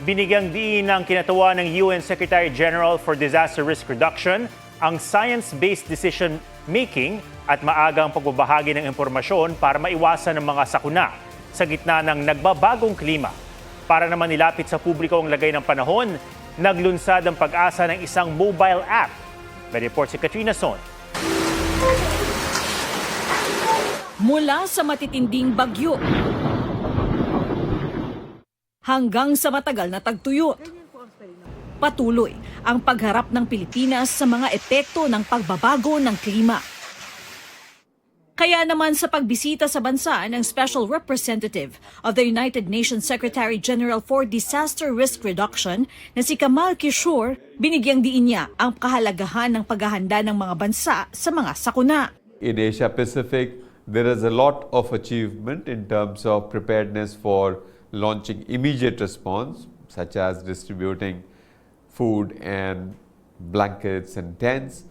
Binigyang diin ng kinatawa ng UN Secretary General for Disaster Risk Reduction ang science-based decision-making at maagang pagbabahagi ng impormasyon para maiwasan ang mga sakuna sa gitna ng nagbabagong klima. Para naman nilapit sa publiko ang lagay ng panahon, naglunsad ang Pag-asa ng isang mobile app. May report si Katrina Son. Mula sa matitinding bagyo hanggang sa matagal na tagtuyot, patuloy ang pagharap ng Pilipinas sa mga epekto ng pagbabago ng klima. Kaya naman sa pagbisita sa bansa ng Special Representative of the United Nations Secretary General for Disaster Risk Reduction na si Kamal Kishore, binigyang diin niya ang kahalagahan ng paghahanda ng mga bansa sa mga sakuna. In Asia Pacific, there is a lot of achievement in terms of preparedness for launching immediate response, such as distributing food and blankets and tents,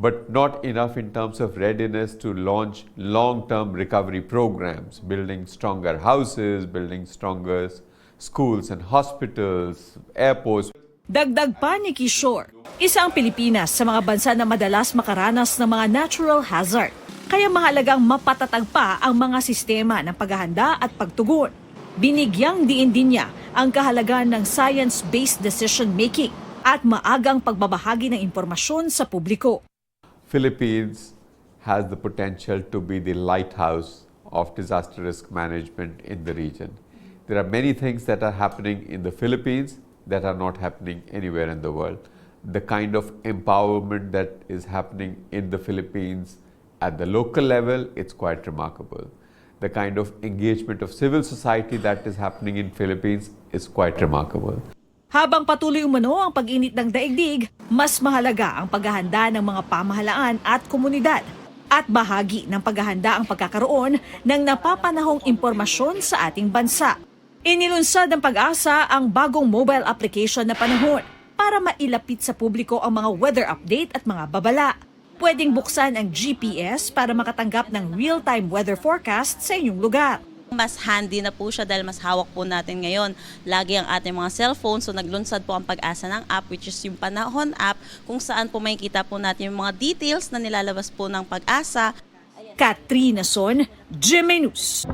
but not enough in terms of readiness to launch long-term recovery programs, building stronger houses, building stronger schools and hospitals, airports. Dagdag pa ni Kishore, isa ang Pilipinas sa mga bansa na madalas makaranas ng mga natural hazard. Kaya mahalagang mapatatag pa ang mga sistema ng paghahanda at pagtugon. Binigyang diin din niya ang kahalagaan ng science-based decision-making at maagang pagbabahagi ng impormasyon sa publiko. Philippines has the potential to be the lighthouse of disaster risk management in the region. There are many things that are happening in the Philippines that are not happening anywhere in the world. The kind of empowerment that is happening in the Philippines at the local level, it's quite remarkable. The kind of engagement of civil society that is happening in Philippines is quite remarkable. Habang patuloy umano ang pag-init ng daigdig, mas mahalaga ang paghahanda ng mga pamahalaan at komunidad at bahagi ng paghahanda ang pagkakaroon ng napapanahong impormasyon sa ating bansa. Inilunsad ng Pag-asa ang bagong mobile application na Panahon para mailapit sa publiko ang mga weather update at mga babala. Pwedeng buksan ang GPS para makatanggap ng real-time weather forecast sa inyong lugar. Mas handy na po siya dahil mas hawak po natin ngayon. Lagi ang ating mga cellphone. So naglunsad po ang Pag-asa ng app, which is yung Panahon app, kung saan po makikita po natin yung mga details na nilalabas po ng Pag-asa. Katrina Son, GMA News.